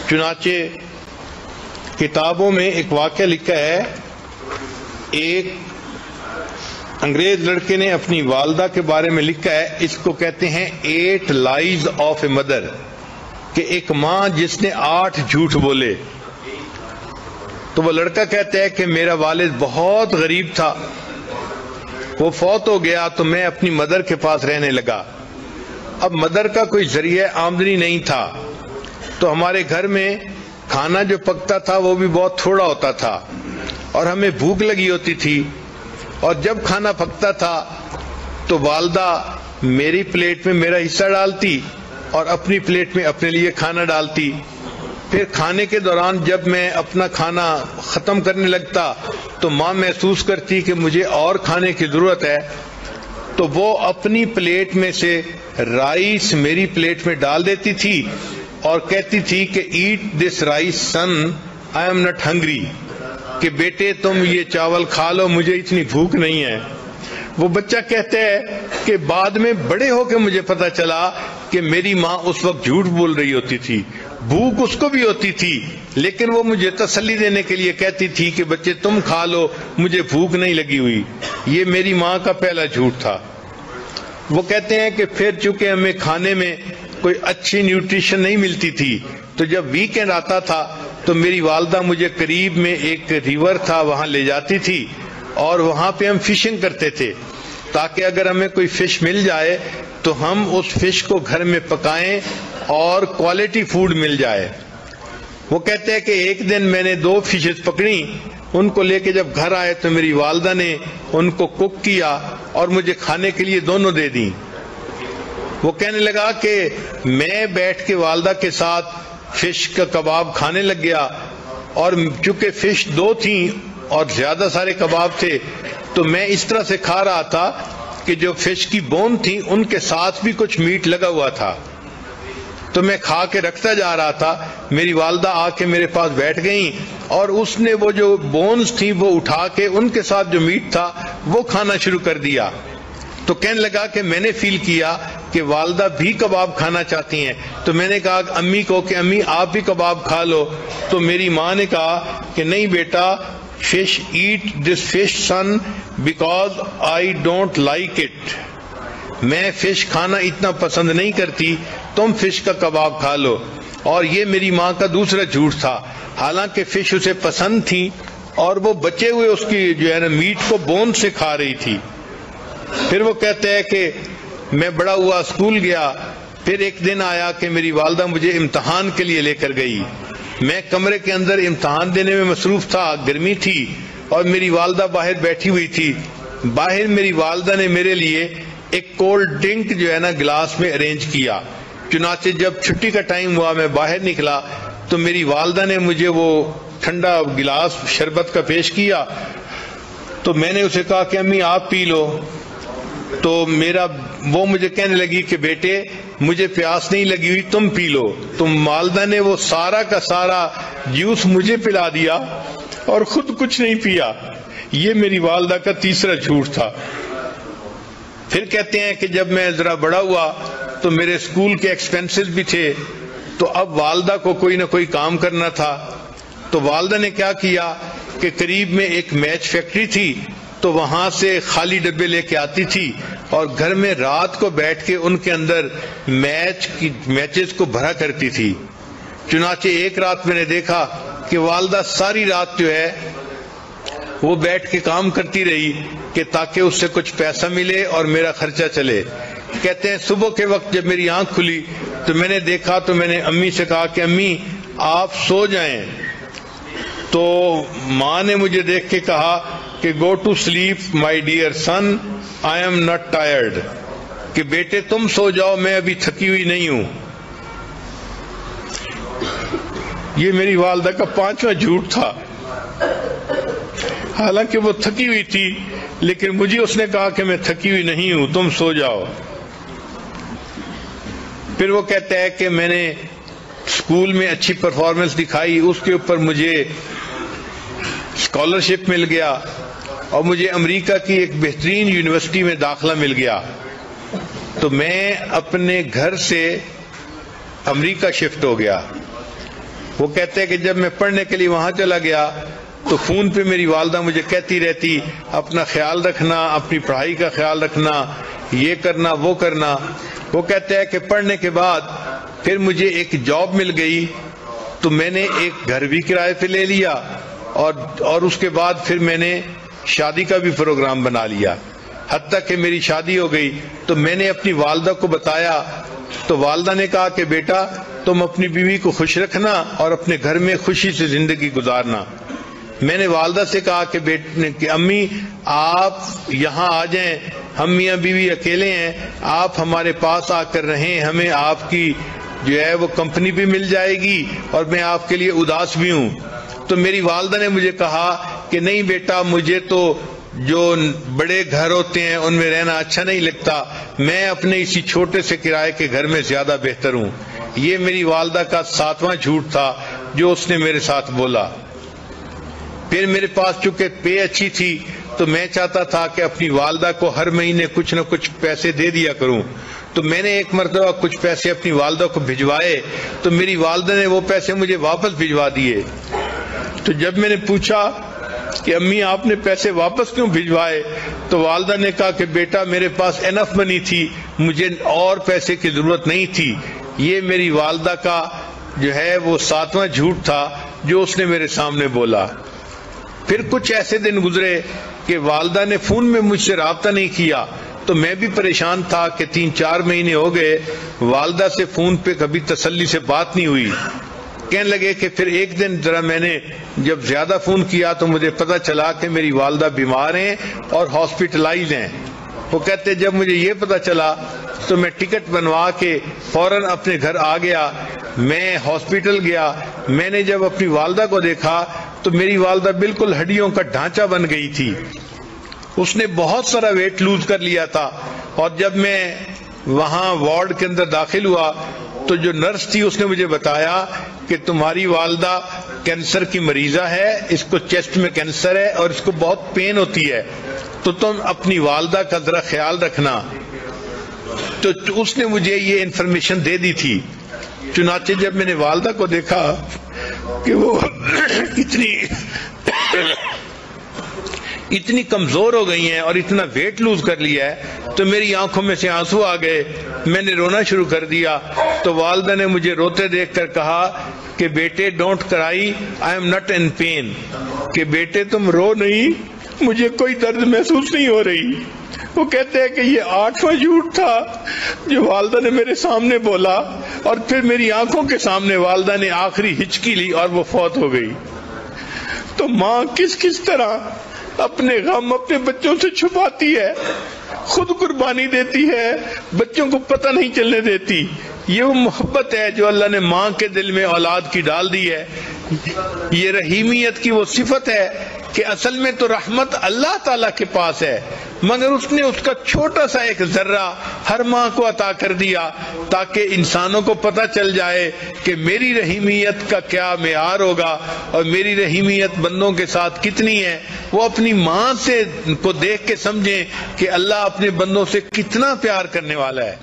چنانچہ کتابوں میں ایک واقعہ لکھا ہے، ایک انگریز لڑکے نے اپنی والدہ کے بارے میں لکھا ہے، اس کو کہتے ہیں 8 لائز آف اے مدر، کہ ایک ماں جس نے 8 جھوٹ بولے۔ تو وہ لڑکا کہتا ہے کہ میرا والد بہت غریب تھا، وہ فوت ہو گیا تو میں اپنی مدر کے پاس رہنے لگا۔ اب مدر کا کوئی ذریعہ آمدنی نہیں تھا، تو ہمارے گھر میں کھانا جو پکتا تھا وہ بھی بہت تھوڑا ہوتا تھا، اور ہمیں بھوک لگی ہوتی تھی، اور جب کھانا پکتا تھا تو والدہ میری پلیٹ میں میرا حصہ ڈالتی اور اپنی پلیٹ میں اپنے لیے کھانا ڈالتی۔ پھر کھانے کے دوران جب میں اپنا کھانا ختم کرنے لگتا تو ماں محسوس کرتی کہ مجھے اور کھانے کی ضرورت ہے، تو وہ اپنی پلیٹ میں سے رائس میری پلیٹ میں ڈال دیتی تھی اور کہتی تھی کہ eat this rice son, I am not hungry, کہ بیٹے تم یہ چاول کھا لو، مجھے اتنی بھوک نہیں ہے۔ وہ بچہ کہتا ہے کہ بعد میں بڑے ہو کے مجھے پتا چلا کہ میری ماں اس وقت جھوٹ بول رہی ہوتی تھی، بھوک اس کو بھی ہوتی تھی، لیکن وہ مجھے تسلی دینے کے لیے کہتی تھی کہ بچے تم کھا لو، مجھے بھوک نہیں لگی ہوئی۔ یہ میری ماں کا پہلا جھوٹ تھا۔ وہ کہتے ہیں کہ پھر چونکہ ہمیں کھانے میں کوئی اچھی نیوٹریشن نہیں ملتی تھی، تو جب ویکینڈ آتا تھا تو میری والدہ مجھے قریب میں ایک ریور تھا وہاں لے جاتی تھی، اور وہاں پہ ہم فشنگ کرتے تھے تاکہ اگر ہمیں کوئی فش مل جائے تو ہم اس فش کو گھر میں پکائیں اور کوالٹی فوڈ مل جائے۔ وہ کہتے ہیں کہ ایک دن میں نے 2 فشز پکڑی، ان کو لے کے جب گھر آئے تو میری والدہ نے ان کو کوک کیا اور مجھے کھانے کے لیے دونوں دے دیں۔ وہ کہنے لگا کہ میں بیٹھ کے والدہ کے ساتھ فش کا کباب کھانے لگ گیا، اور چونکہ فش 2 تھیں اور زیادہ سارے کباب تھے تو میں اس طرح سے کھا رہا تھا کہ جو فش کی بون تھی ان کے ساتھ بھی کچھ میٹ لگا ہوا تھا، تو میں کھا کے رکھتا جا رہا تھا۔ میری والدہ آ کے میرے پاس بیٹھ گئیں اور اس نے وہ جو بونز تھی وہ اٹھا کے ان کے ساتھ جو میٹ تھا وہ کھانا شروع کر دیا۔ تو کہنے لگا کہ میں نے فیل کیا کہ والدہ بھی کباب کھانا چاہتی ہیں، تو میں نے کہا امی کو کہ امی آپ بھی کباب کھا لو، تو میری ماں نے کہا کہ نہیں بیٹا، fish eat this fish son because I don't like it, میں فش کھانا اتنا پسند نہیں کرتی، تم فش کا کباب کھا لو۔ اور یہ میری ماں کا دوسرا جھوٹ تھا، حالانکہ فش اسے پسند تھی اور وہ بچے ہوئے اس کی جو ہے نا میٹ کو بون سے کھا رہی تھی۔ پھر وہ کہتے ہیں کہ میں بڑا ہوا، اسکول گیا، پھر ایک دن آیا کہ میری والدہ مجھے امتحان کے لیے لے کر گئی، میں کمرے کے اندر امتحان دینے میں مصروف تھا، گرمی تھی اور میری والدہ باہر بیٹھی ہوئی تھی۔ باہر میری والدہ نے میرے لیے ایک کولڈ ڈرنک جو ہے نا گلاس میں ارینج کیا، چنانچہ جب چھٹی کا ٹائم ہوا میں باہر نکلا تو میری والدہ نے مجھے وہ ٹھنڈا گلاس شربت کا پیش کیا، تو میں نے اسے کہا کہ امی آپ پی لو، تو وہ مجھے کہنے لگی کہ بیٹے مجھے پیاس نہیں لگی ہوئی، تم پی لو۔ تو والدہ نے وہ سارا کا سارا جوس مجھے پلا دیا اور خود کچھ نہیں پیا۔ یہ میری والدہ کا تیسرا جھوٹ تھا۔ پھر کہتے ہیں کہ جب میں ذرا بڑا ہوا تو میرے اسکول کے ایکسپینسز بھی تھے، تو اب والدہ کو کوئی نہ کوئی کام کرنا تھا، تو والدہ نے کیا کیا کہ قریب میں ایک میچ فیکٹری تھی، تو وہاں سے خالی ڈبے لے کے آتی تھی اور گھر میں رات کو بیٹھ کے ان کے اندر میچز کو بھرا کرتی تھی۔ چنانچہ ایک رات میں نے دیکھا کہ والدہ ساری رات جو ہے وہ بیٹھ کے کام کرتی رہی کہ تاکہ اس سے کچھ پیسہ ملے اور میرا خرچہ چلے۔ کہتے ہیں صبح کے وقت جب میری آنکھ کھلی تو میں نے دیکھا، تو میں نے امی سے کہا کہ امی آپ سو جائیں، تو ماں نے مجھے دیکھ کے کہا کہ go to sleep my dear son, I am not tired, کہ بیٹے تم سو جاؤ، میں ابھی تھکی ہوئی نہیں ہوں۔ یہ میری والدہ کا 5واں جھوٹ تھا، حالانکہ وہ تھکی ہوئی تھی لیکن مجھے اس نے کہا کہ میں تھکی ہوئی نہیں ہوں، تم سو جاؤ۔ پھر وہ کہتا ہے کہ میں نے اسکول میں اچھی پرفارمنس دکھائی، اس کے اوپر مجھے اسکالرشپ مل گیا اور مجھے امریکہ کی ایک بہترین یونیورسٹی میں داخلہ مل گیا، تو میں اپنے گھر سے امریکہ شفٹ ہو گیا۔ وہ کہتے ہیں کہ جب میں پڑھنے کے لیے وہاں چلا گیا تو فون پہ میری والدہ مجھے کہتی رہتی اپنا خیال رکھنا، اپنی پڑھائی کا خیال رکھنا، یہ کرنا وہ کرنا۔ وہ کہتے ہیں کہ پڑھنے کے بعد پھر مجھے ایک جاب مل گئی تو میں نے ایک گھر بھی کرائے پہ لے لیا اور اس کے بعد پھر میں نے شادی کا بھی پروگرام بنا لیا، حتیٰ کہ میری شادی ہو گئی۔ تو میں نے اپنی والدہ کو بتایا تو والدہ نے کہا کہ بیٹا تم اپنی بیوی کو خوش رکھنا اور اپنے گھر میں خوشی سے زندگی گزارنا۔ میں نے والدہ سے کہا کہ امی آپ یہاں آ جائیں، ہم میاں بیوی اکیلے ہیں، آپ ہمارے پاس آ کر رہیں، ہمیں آپ کی جو ہے وہ کمپنی بھی مل جائے گی اور میں آپ کے لیے اداس بھی ہوں۔ تو میری والدہ نے مجھے کہا کہ نہیں بیٹا، مجھے تو جو بڑے گھر ہوتے ہیں ان میں رہنا اچھا نہیں لگتا، میں اپنے اسی چھوٹے سے کرائے کے گھر میں زیادہ بہتر ہوں۔ یہ میری والدہ کا 7واں جھوٹ تھا جو اس نے میرے ساتھ بولا۔ پھر میرے پاس چونکہ پے اچھی تھی تو میں چاہتا تھا کہ اپنی والدہ کو ہر مہینے کچھ نہ کچھ پیسے دے دیا کروں، تو میں نے ایک مرتبہ کچھ پیسے اپنی والدہ کو بھجوائے تو میری والدہ نے وہ پیسے مجھے واپس بھجوا دیے۔ تو جب میں نے پوچھا کہ امی آپ نے پیسے واپس کیوں بھجوائے تو والدہ نے کہا کہ بیٹا میرے پاس انف منی تھی، مجھے اور پیسے کی ضرورت نہیں تھی۔ یہ میری والدہ کا جو ہے وہ 7واں جھوٹ تھا جو اس نے میرے سامنے بولا۔ پھر کچھ ایسے دن گزرے کہ والدہ نے فون میں مجھ سے رابطہ نہیں کیا تو میں بھی پریشان تھا کہ 3-4 مہینے ہو گئے والدہ سے فون پہ کبھی تسلی سے بات نہیں ہوئی۔ کہنے لگے کہ پھر ایک دن ذرا میں نے جب زیادہ فون کیا تو مجھے پتہ چلا کہ میری والدہ بیمار ہیں اور ہاسپٹلائز ہیں۔ وہ کہتے جب مجھے یہ پتہ چلا تو میں ٹکٹ بنوا کے فوراً اپنے گھر آ گیا۔ میں ہاسپٹل گیا، میں نے جب اپنی والدہ کو دیکھا تو میری والدہ بالکل ہڈیوں کا ڈھانچہ بن گئی تھی، اس نے بہت سارا ویٹ لوز کر لیا تھا۔ اور جب میں وہاں وارڈ کے اندر داخل ہوا تو جو نرس تھی اس نے مجھے بتایا کہ تمہاری والدہ کینسر کی مریضہ ہے، اس کو چیسٹ میں کینسر ہے اور اس کو بہت پین ہوتی ہے، تو تم اپنی والدہ کا ذرا خیال رکھنا۔ تو اس نے مجھے یہ انفارمیشن دے دی تھی۔ چنانچہ جب میں نے والدہ کو دیکھا کہ وہ اتنی کمزور ہو گئی ہیں اور اتنا ویٹ لوز کر لیا ہے تو میری آنکھوں میں سے آنسو آ گئے، میں نے رونا شروع کر دیا۔ تو والدہ نے مجھے روتے دیکھ کر کہا کہ بیٹے don't cry, I am not in pain, کہ بیٹے تم رو نہیں، مجھے کوئی درد محسوس نہیں ہو رہی۔ وہ کہتے ہیں کہ یہ 8واں جھوٹ تھا جو والدہ نے میرے سامنے بولا، اور پھر میری آنکھوں کے سامنے والدہ نے آخری ہچکی لی اور وہ فوت ہو گئی۔ تو ماں کس طرح اپنے غم اپنے بچوں سے چھپاتی ہے، خود قربانی دیتی ہے، بچوں کو پتہ نہیں چلنے دیتی۔ یہ وہ محبت ہے جو اللہ نے ماں کے دل میں اولاد کی ڈال دی ہے۔ یہ رحیمیت کی وہ صفت ہے کہ اصل میں تو رحمت اللہ تعالیٰ کے پاس ہے، مگر اس نے اس کا چھوٹا سا ایک ذرہ ہر ماں کو عطا کر دیا تاکہ انسانوں کو پتہ چل جائے کہ میری رحیمیت کا کیا معیار ہوگا اور میری رحیمیت بندوں کے ساتھ کتنی ہے۔ وہ اپنی ماں سے کو دیکھ کے سمجھیں کہ اللہ اپنے بندوں سے کتنا پیار کرنے والا ہے۔